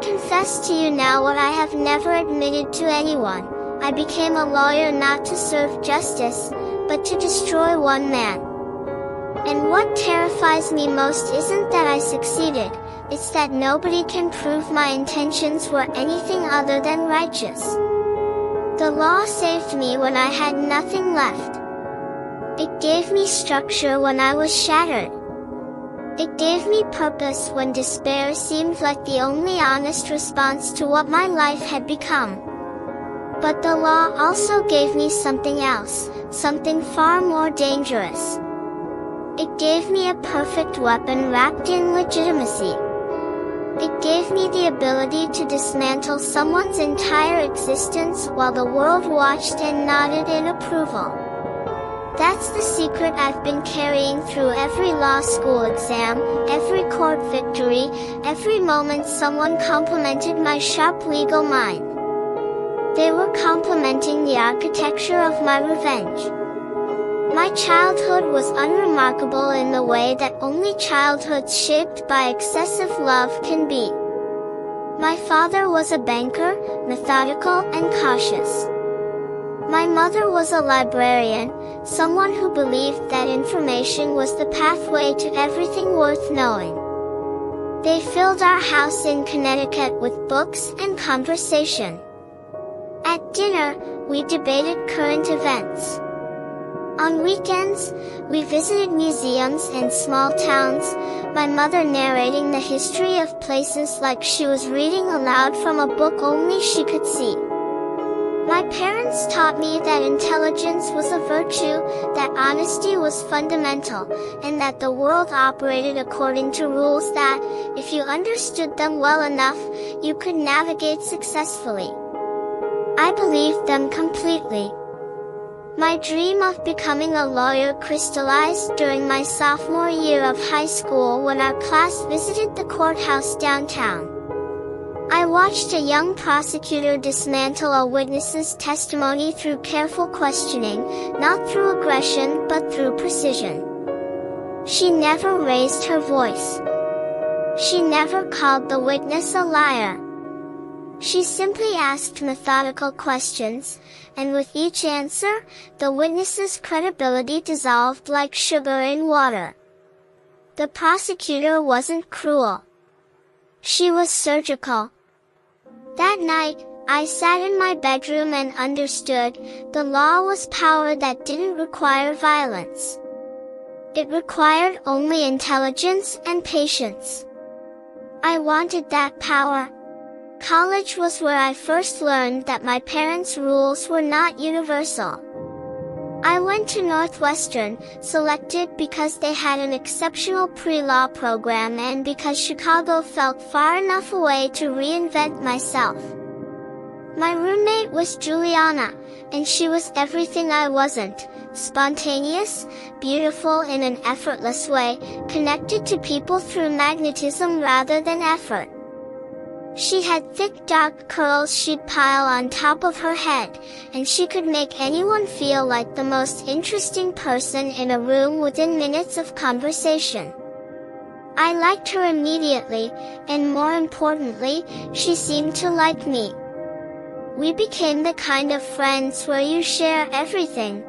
confess to you now what I have never admitted to anyone. I became a lawyer not to serve justice, but to destroy one man. And what terrifies me most isn't that I succeeded, it's that nobody can prove my intentions were anything other than righteous. The law saved me when I had nothing left. It gave me structure when I was shattered. It gave me purpose when despair seemed like the only honest response to what my life had become. But the law also gave me something else, something far more dangerous. It gave me a perfect weapon wrapped in legitimacy. It gave me the ability to dismantle someone's entire existence while the world watched and nodded in approval. That's the secret I've been carrying through every law school exam, every court victory, every moment someone complimented my sharp legal mind. They were complimenting the architecture of my revenge. My childhood was unremarkable in the way that only childhoods shaped by excessive love can be. My father was a banker, methodical and cautious. My mother was a librarian, someone who believed that information was the pathway to everything worth knowing. They filled our house in Connecticut with books and conversation. At dinner, we debated current events. On weekends, we visited museums and small towns, my mother narrating the history of places like she was reading aloud from a book only she could see. My parents taught me that intelligence was a virtue, that honesty was fundamental, and that the world operated according to rules that, if you understood them well enough, you could navigate successfully. I believed them completely. My dream of becoming a lawyer crystallized during my sophomore year of high school when our class visited the courthouse downtown. I watched a young prosecutor dismantle a witness's testimony through careful questioning, not through aggression but through precision. She never raised her voice. She never called the witness a liar. She simply asked methodical questions, and with each answer, the witness's credibility dissolved like sugar in water. The prosecutor wasn't cruel. She was surgical. That night, I sat in my bedroom and understood, the law was power that didn't require violence. It required only intelligence and patience. I wanted that power. College was where I first learned that my parents' rules were not universal. I went to Northwestern, selected because they had an exceptional pre-law program and because Chicago felt far enough away to reinvent myself. My roommate was Juliana, and she was everything I wasn't: spontaneous, beautiful in an effortless way, connected to people through magnetism rather than effort. She had thick dark curls she'd pile on top of her head, and she could make anyone feel like the most interesting person in a room within minutes of conversation. I liked her immediately, and more importantly, she seemed to like me. We became the kind of friends where you share everything.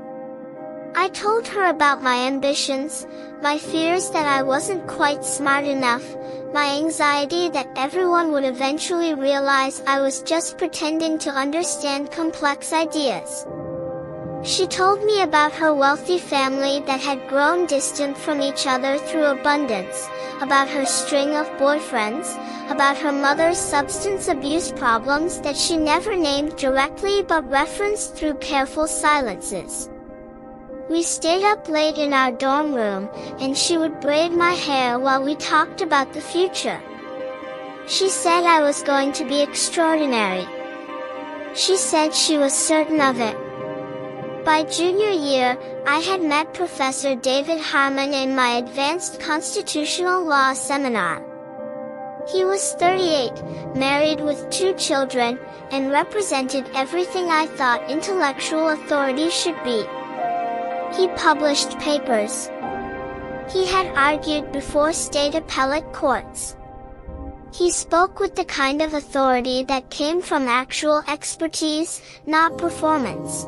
I told her about my ambitions, my fears that I wasn't quite smart enough, my anxiety that everyone would eventually realize I was just pretending to understand complex ideas. She told me about her wealthy family that had grown distant from each other through abundance, about her string of boyfriends, about her mother's substance abuse problems that she never named directly but referenced through careful silences. We stayed up late in our dorm room, and she would braid my hair while we talked about the future. She said I was going to be extraordinary. She said she was certain of it. By junior year, I had met Professor David Harmon in my advanced constitutional law seminar. He was 38, married with 2 children, and represented everything I thought intellectual authority should be. He published papers. He had argued before state appellate courts. He spoke with the kind of authority that came from actual expertise, not performance.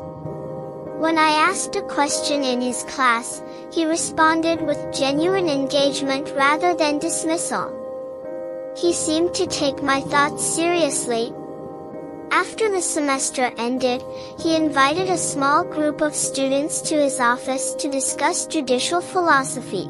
When I asked a question in his class, he responded with genuine engagement rather than dismissal. He seemed to take my thoughts seriously. After the semester ended, he invited a small group of students to his office to discuss judicial philosophy.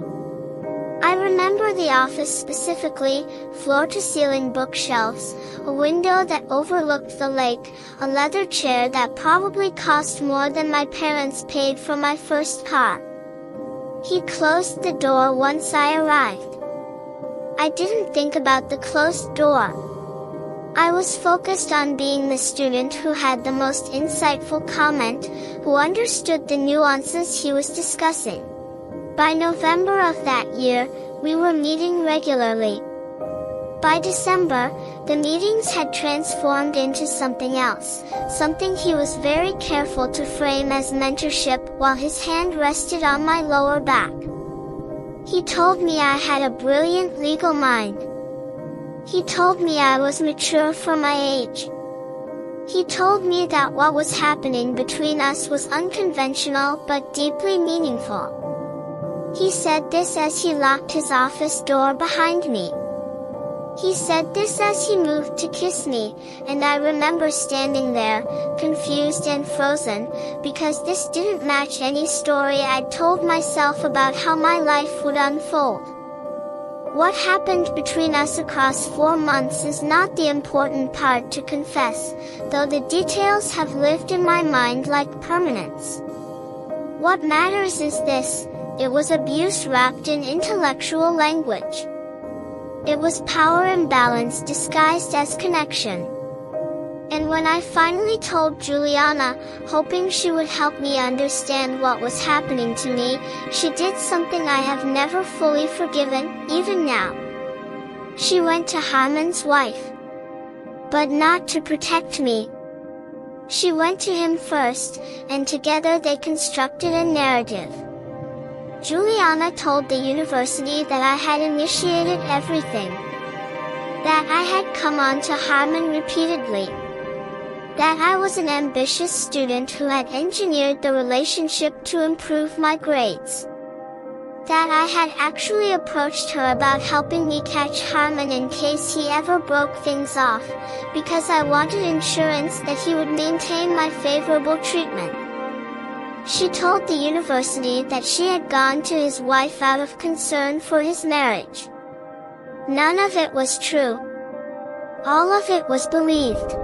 I remember the office specifically: floor-to-ceiling bookshelves, a window that overlooked the lake, a leather chair that probably cost more than my parents paid for my first car. He closed the door once I arrived. I didn't think about the closed door. I was focused on being the student who had the most insightful comment, who understood the nuances he was discussing. By November of that year, we were meeting regularly. By December, the meetings had transformed into something else, something he was very careful to frame as mentorship while his hand rested on my lower back. He told me I had a brilliant legal mind. He told me I was mature for my age. He told me that what was happening between us was unconventional but deeply meaningful. He said this as he locked his office door behind me. He said this as he moved to kiss me, and I remember standing there, confused and frozen, because this didn't match any story I'd told myself about how my life would unfold. What happened between us across 4 months is not the important part to confess, though the details have lived in my mind like permanence. What matters is this: it was abuse wrapped in intellectual language. It was power imbalance disguised as connection. And when I finally told Juliana, hoping she would help me understand what was happening to me, she did something I have never fully forgiven, even now. She went to Harmon's wife. But not to protect me. She went to him first, and together they constructed a narrative. Juliana told the university that I had initiated everything. That I had come on to Harmon repeatedly. That I was an ambitious student who had engineered the relationship to improve my grades. That I had actually approached her about helping me catch Harmon in case he ever broke things off, because I wanted insurance that he would maintain my favorable treatment. She told the university that she had gone to his wife out of concern for his marriage. None of it was true. All of it was believed.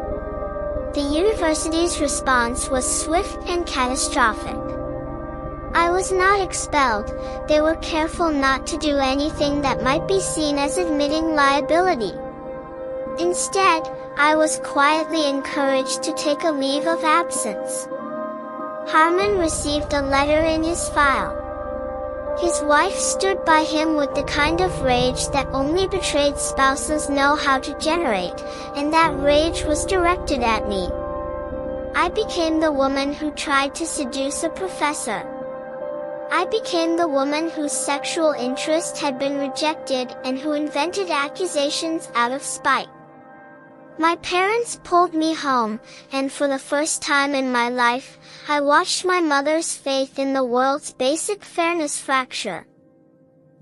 The university's response was swift and catastrophic. I was not expelled. They were careful not to do anything that might be seen as admitting liability. Instead, I was quietly encouraged to take a leave of absence. Harmon received a letter in his file. His wife stood by him with the kind of rage that only betrayed spouses know how to generate, and that rage was directed at me. I became the woman who tried to seduce a professor. I became the woman whose sexual interest had been rejected and who invented accusations out of spite. My parents pulled me home, and for the first time in my life, I watched my mother's faith in the world's basic fairness fracture.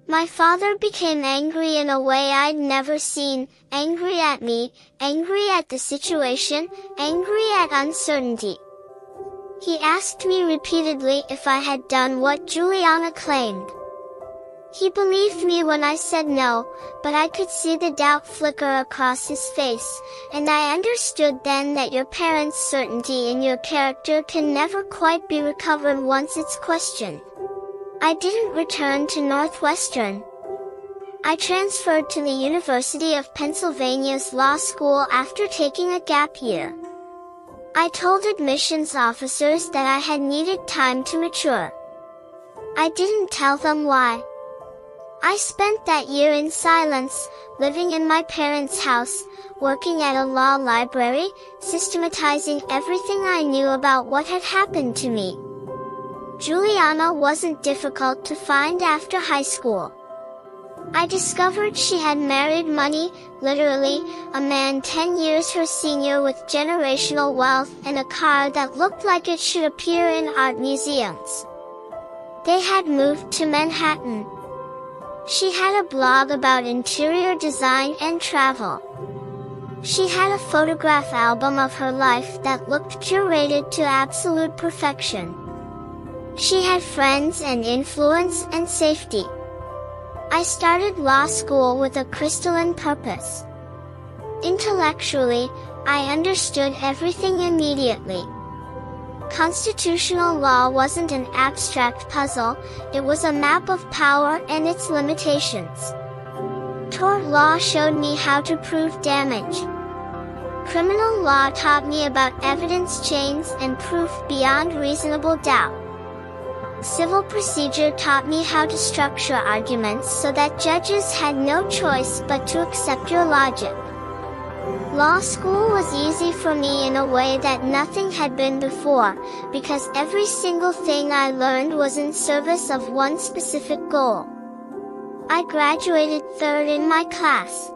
My father became angry in a way I'd never seen, angry at me, angry at the situation, angry at uncertainty. He asked me repeatedly if I had done what Juliana claimed. He believed me when I said no, but I could see the doubt flicker across his face, and I understood then that your parents' certainty in your character can never quite be recovered once it's questioned. I didn't return to Northwestern. I transferred to the University of Pennsylvania's law school after taking a gap year. I told admissions officers that I had needed time to mature. I didn't tell them why. I spent that year in silence, living in my parents' house, working at a law library, systematizing everything I knew about what had happened to me. Juliana wasn't difficult to find after high school. I discovered she had married money, literally, a man 10 years her senior with generational wealth and a car that looked like it should appear in art museums. They had moved to Manhattan. She had a blog about interior design and travel. She had a photograph album of her life that looked curated to absolute perfection. She had friends and influence and safety. I started law school with a crystalline purpose. Intellectually, I understood everything immediately. Constitutional law wasn't an abstract puzzle, it was a map of power and its limitations. Tort law showed me how to prove damage. Criminal law taught me about evidence chains and proof beyond reasonable doubt. Civil procedure taught me how to structure arguments so that judges had no choice but to accept your logic. Law school was easy for me in a way that nothing had been before, because every single thing I learned was in service of one specific goal. I graduated third in my class.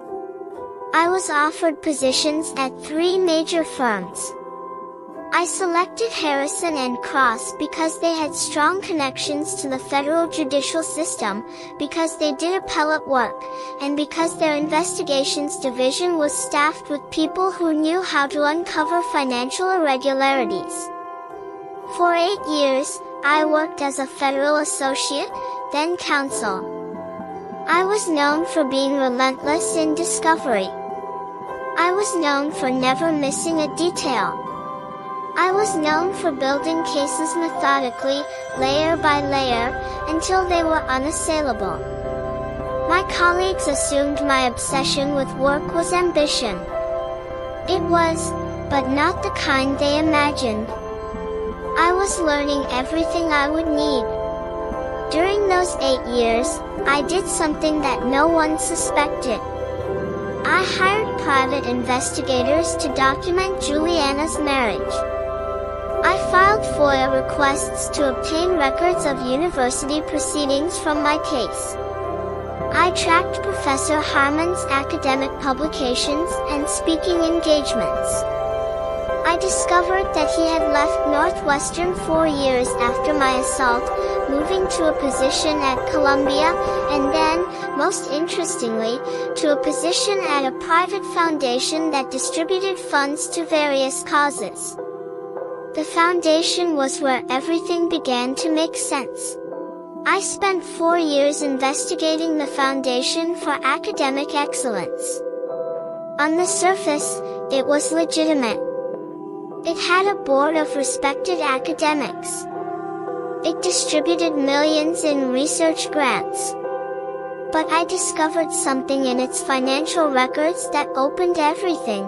I was offered positions at 3 major firms. I selected Harrison and Cross because they had strong connections to the federal judicial system, because they did appellate work, and because their investigations division was staffed with people who knew how to uncover financial irregularities. For 8 years, I worked as a federal associate, then counsel. I was known for being relentless in discovery. I was known for never missing a detail. I was known for building cases methodically, layer by layer, until they were unassailable. My colleagues assumed my obsession with work was ambition. It was, but not the kind they imagined. I was learning everything I would need. During those 8 years, I did something that no one suspected. I hired private investigators to document Juliana's marriage. I filed FOIA requests to obtain records of university proceedings from my case. I tracked Professor Harmon's academic publications and speaking engagements. I discovered that he had left Northwestern 4 years after my assault, moving to a position at Columbia, and then, most interestingly, to a position at a private foundation that distributed funds to various causes. The foundation was where everything began to make sense. I spent 4 years investigating the foundation for academic excellence. On the surface, it was legitimate. It had a board of respected academics. It distributed millions in research grants. But I discovered something in its financial records that opened everything.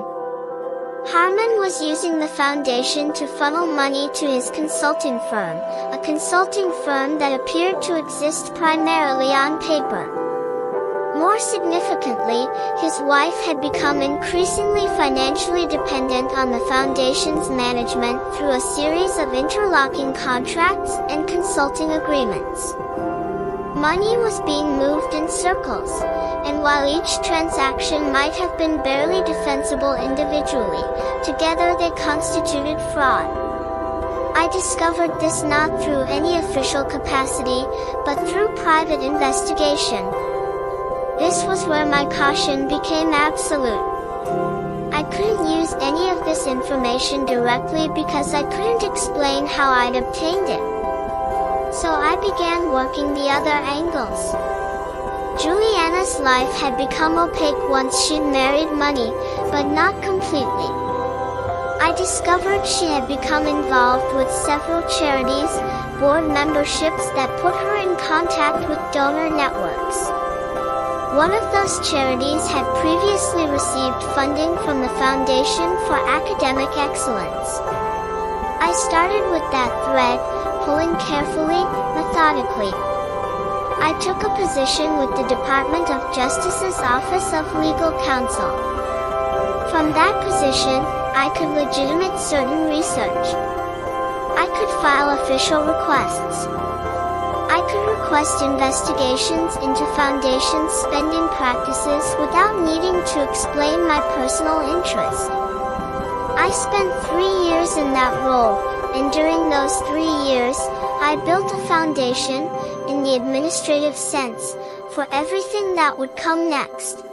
Harmon was using the foundation to funnel money to his consulting firm, a consulting firm that appeared to exist primarily on paper. More significantly, his wife had become increasingly financially dependent on the foundation's management through a series of interlocking contracts and consulting agreements. Money was being moved in circles, and while each transaction might have been barely defensible individually, together they constituted fraud. I discovered this not through any official capacity, but through private investigation. This was where my caution became absolute. I couldn't use any of this information directly because I couldn't explain how I'd obtained it. So I began working the other angles. Juliana's life had become opaque once she'd married money, but not completely. I discovered she had become involved with several charities, board memberships that put her in contact with donor networks. One of those charities had previously received funding from the Foundation for Academic Excellence. I started with that thread, pulling carefully, methodically. I took a position with the Department of Justice's Office of Legal Counsel. From that position, I could legitimate certain research. I could file official requests. I could request investigations into foundation's spending practices without needing to explain my personal interest. I spent 3 years in that role, and during those 3 years, I built a foundation, in the administrative sense, for everything that would come next.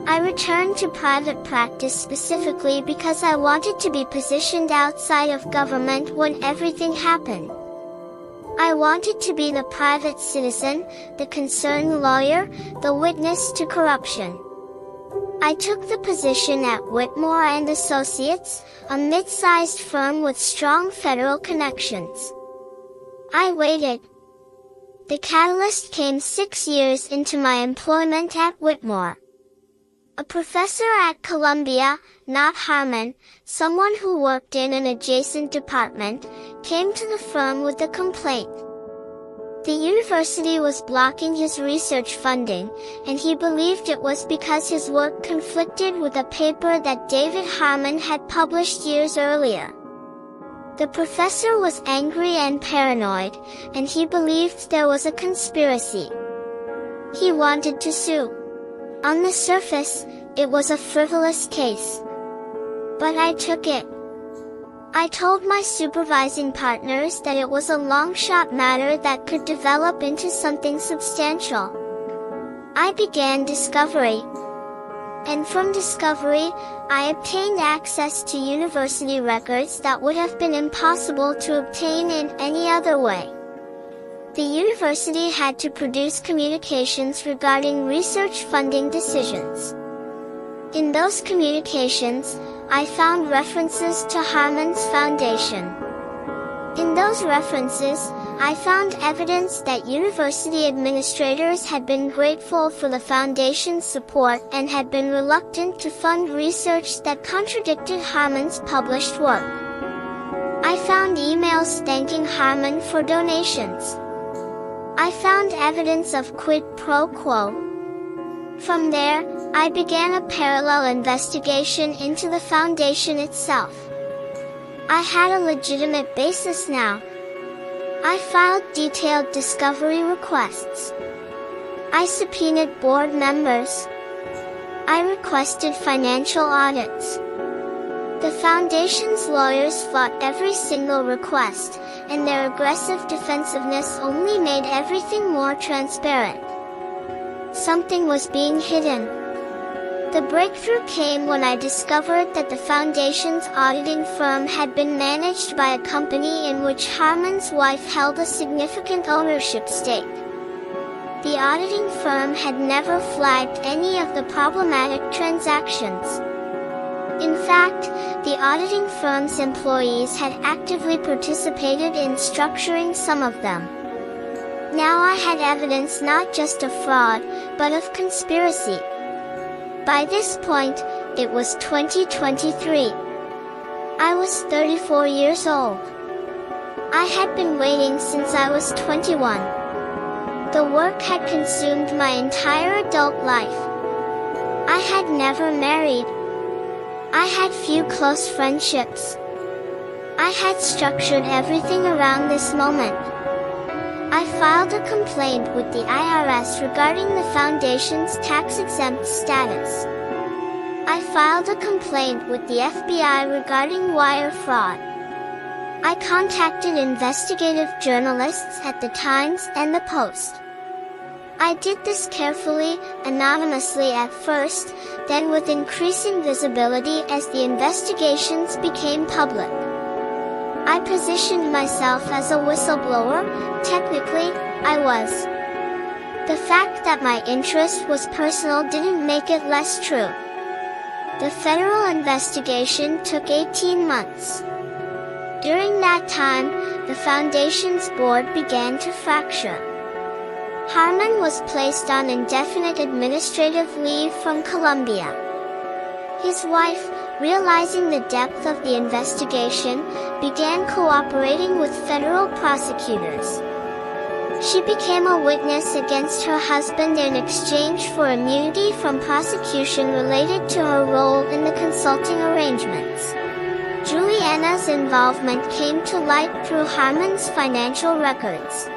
I returned to private practice specifically because I wanted to be positioned outside of government when everything happened. I wanted to be the private citizen, the concerned lawyer, the witness to corruption. I took the position at Whitmore and Associates, a mid-sized firm with strong federal connections. I waited. The catalyst came 6 years into my employment at Whitmore. A professor at Columbia, not Harman, someone who worked in an adjacent department, came to the firm with a complaint. The university was blocking his research funding, and he believed it was because his work conflicted with a paper that David Harman had published years earlier. The professor was angry and paranoid, and he believed there was a conspiracy. He wanted to sue. On the surface, it was a frivolous case. But I took it. I told my supervising partners that it was a long-shot matter that could develop into something substantial. I began discovery. And from discovery, I obtained access to university records that would have been impossible to obtain in any other way. The university had to produce communications regarding research funding decisions. In those communications, I found references to Harman's foundation. In those references, I found evidence that university administrators had been grateful for the foundation's support and had been reluctant to fund research that contradicted Harman's published work. I found emails thanking Harman for donations. I found evidence of quid pro quo. From there, I began a parallel investigation into the foundation itself. I had a legitimate basis now. I filed detailed discovery requests. I subpoenaed board members. I requested financial audits. The foundation's lawyers fought every single request, and their aggressive defensiveness only made everything more transparent. Something was being hidden. The breakthrough came when I discovered that the foundation's auditing firm had been managed by a company in which Harman's wife held a significant ownership stake. The auditing firm had never flagged any of the problematic transactions. In fact, the auditing firm's employees had actively participated in structuring some of them. Now I had evidence not just of fraud, but of conspiracy. By this point, it was 2023. I was 34 years old. I had been waiting since I was 21. The work had consumed my entire adult life. I had never married. I had few close friendships. I had structured everything around this moment. I filed a complaint with the IRS regarding the foundation's tax-exempt status. I filed a complaint with the FBI regarding wire fraud. I contacted investigative journalists at the Times and the Post. I did this carefully, anonymously at first, then with increasing visibility as the investigations became public. I positioned myself as a whistleblower. Technically, I was. The fact that my interest was personal didn't make it less true. The federal investigation took 18 months. During that time, the foundation's board began to fracture. Harman was placed on indefinite administrative leave from Columbia. His wife, realizing the depth of the investigation, began cooperating with federal prosecutors. She became a witness against her husband in exchange for immunity from prosecution related to her role in the consulting arrangements. Juliana's involvement came to light through Harman's financial records.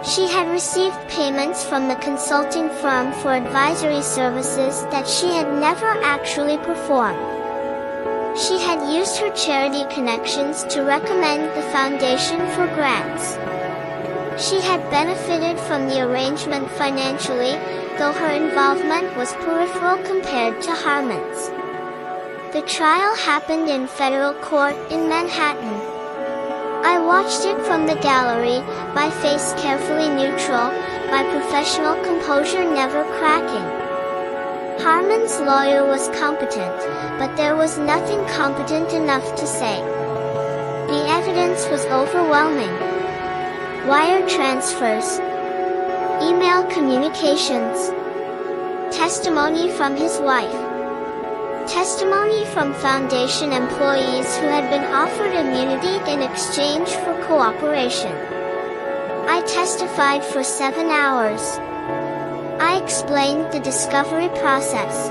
She had received payments from the consulting firm for advisory services that she had never actually performed. She had used her charity connections to recommend the foundation for grants. She had benefited from the arrangement financially, though her involvement was peripheral compared to Harman's. The trial happened in federal court in Manhattan. I watched it from the gallery, my face carefully neutral, my professional composure never cracking. Harman's lawyer was competent, but there was nothing competent enough to say. The evidence was overwhelming. Wire transfers, email communications, testimony from his wife, testimony from Foundation employees who had been offered immunity in exchange for cooperation. I testified for 7 hours. I explained the discovery process.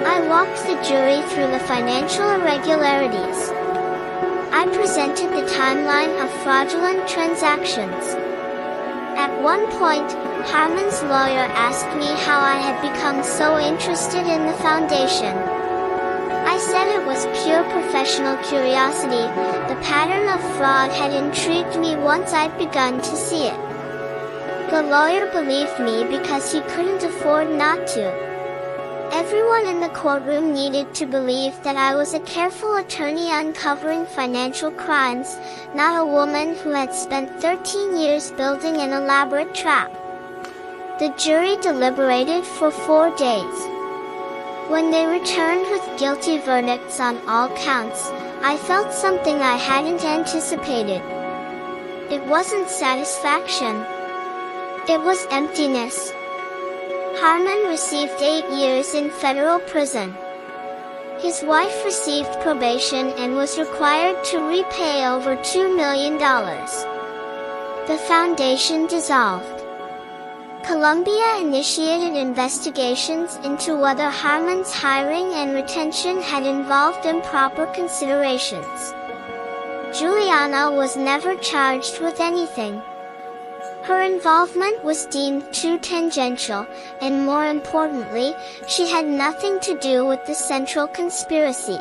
I walked the jury through the financial irregularities. I presented the timeline of fraudulent transactions. At one point, Harman's lawyer asked me how I had become so interested in the foundation. I said it was pure professional curiosity. The pattern of fraud had intrigued me once I'd begun to see it. The lawyer believed me because he couldn't afford not to. Everyone in the courtroom needed to believe that I was a careful attorney uncovering financial crimes, not a woman who had spent 13 years building an elaborate trap. The jury deliberated for 4 days. When they returned with guilty verdicts on all counts, I felt something I hadn't anticipated. It wasn't satisfaction. It was emptiness. Harman received 8 years in federal prison. His wife received probation and was required to repay over $2 million. The foundation dissolved. Columbia initiated investigations into whether Harman's hiring and retention had involved improper considerations. Juliana was never charged with anything. Her involvement was deemed too tangential, and more importantly, she had nothing to do with the central conspiracy.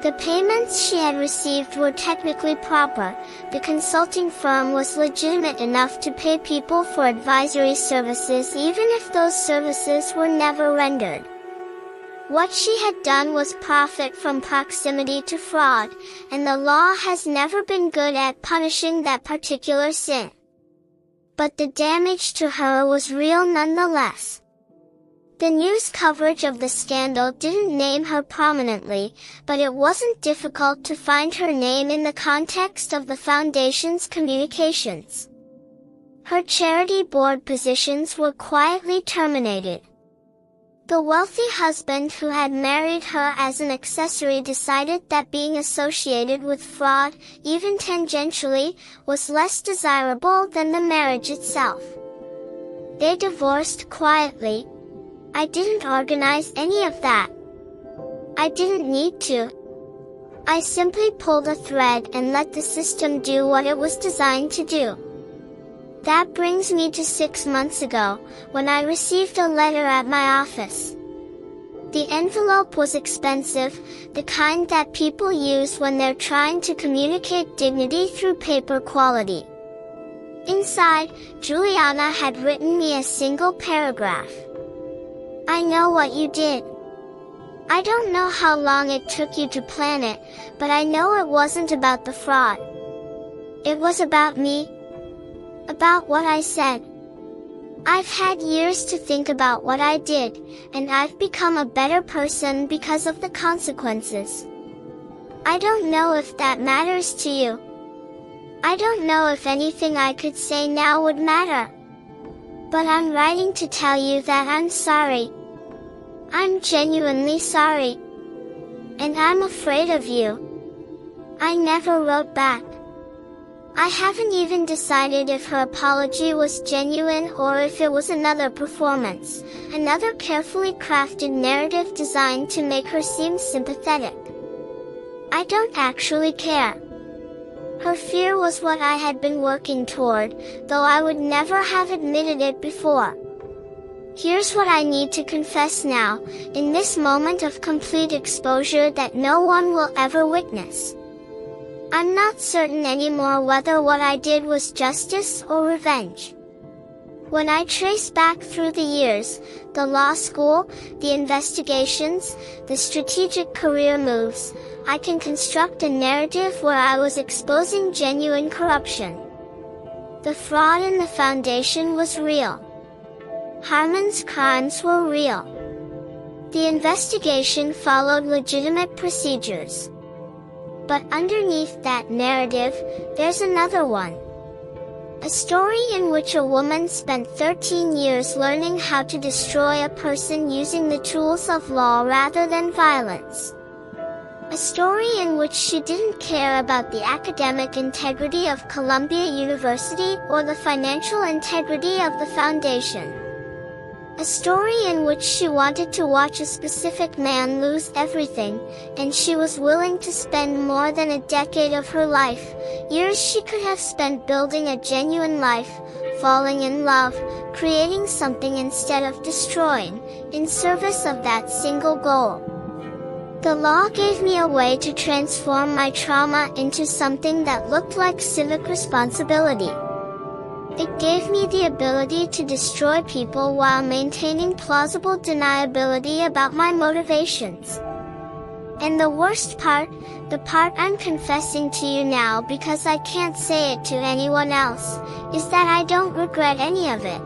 The payments she had received were technically proper. The consulting firm was legitimate enough to pay people for advisory services even if those services were never rendered. What she had done was profit from proximity to fraud, and the law has never been good at punishing that particular sin. But the damage to her was real nonetheless. The news coverage of the scandal didn't name her prominently, but it wasn't difficult to find her name in the context of the foundation's communications. Her charity board positions were quietly terminated. The wealthy husband who had married her as an accessory decided that being associated with fraud, even tangentially, was less desirable than the marriage itself. They divorced quietly. I didn't organize any of that. I didn't need to. I simply pulled a thread and let the system do what it was designed to do. That brings me to 6 months ago, when I received a letter at my office. The envelope was expensive, the kind that people use when they're trying to communicate dignity through paper quality. Inside, Juliana had written me a single paragraph. I know what you did. I don't know how long it took you to plan it, but I know it wasn't about the fraud. It was about me. About what I said. I've had years to think about what I did, and I've become a better person because of the consequences. I don't know if that matters to you. I don't know if anything I could say now would matter. But I'm writing to tell you that I'm sorry. I'm genuinely sorry. And I'm afraid of you. I never wrote back. I haven't even decided if her apology was genuine or if it was another performance, another carefully crafted narrative designed to make her seem sympathetic. I don't actually care. Her fear was what I had been working toward, though I would never have admitted it before. Here's what I need to confess now, in this moment of complete exposure that no one will ever witness. I'm not certain anymore whether what I did was justice or revenge. When I trace back through the years, the law school, the investigations, the strategic career moves, I can construct a narrative where I was exposing genuine corruption. The fraud in the foundation was real. Harman's crimes were real. The investigation followed legitimate procedures. But underneath that narrative, there's another one. A story in which a woman spent 13 years learning how to destroy a person using the tools of law rather than violence. A story in which she didn't care about the academic integrity of Columbia University or the financial integrity of the foundation. A story in which she wanted to watch a specific man lose everything, and she was willing to spend more than a decade of her life, years she could have spent building a genuine life, falling in love, creating something instead of destroying, in service of that single goal. The law gave me a way to transform my trauma into something that looked like civic responsibility. It gave me the ability to destroy people while maintaining plausible deniability about my motivations. And the worst part, the part I'm confessing to you now because I can't say it to anyone else, is that I don't regret any of it.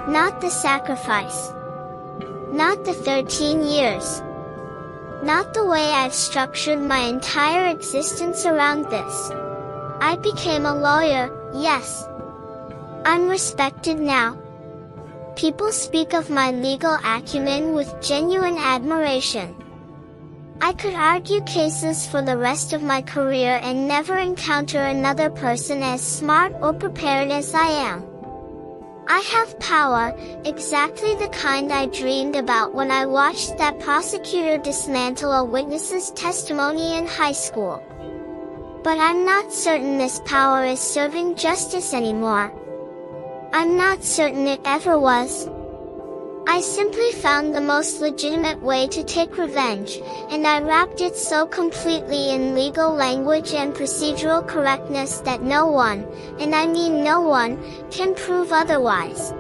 Not the sacrifice. Not the 13 years. Not the way I've structured my entire existence around this. I became a lawyer, yes. I'm respected now. People speak of my legal acumen with genuine admiration. I could argue cases for the rest of my career and never encounter another person as smart or prepared as I am. I have power, exactly the kind I dreamed about when I watched that prosecutor dismantle a witness's testimony in high school. But I'm not certain this power is serving justice anymore. I'm not certain it ever was. I simply found the most legitimate way to take revenge, and I wrapped it so completely in legal language and procedural correctness that no one, and I mean no one, can prove otherwise.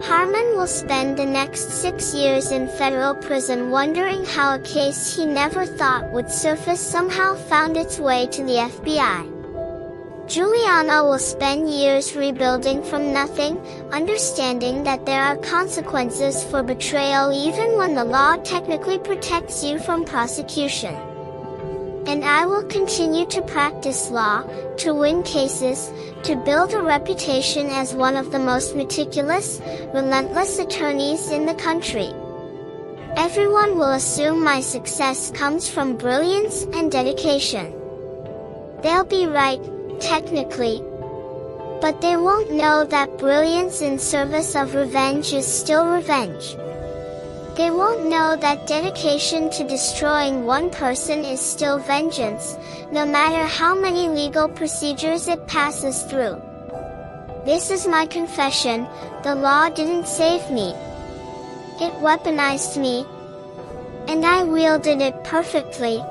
Harman will spend the next 6 years in federal prison wondering how a case he never thought would surface somehow found its way to the FBI. Juliana will spend years rebuilding from nothing, understanding that there are consequences for betrayal even when the law technically protects you from prosecution. And I will continue to practice law, to win cases, to build a reputation as one of the most meticulous, relentless attorneys in the country. Everyone will assume my success comes from brilliance and dedication. They'll be right, technically. But they won't know that brilliance in service of revenge is still revenge. They won't know that dedication to destroying one person is still vengeance, no matter how many legal procedures it passes through. This is my confession: the law didn't save me. It weaponized me. And I wielded it perfectly.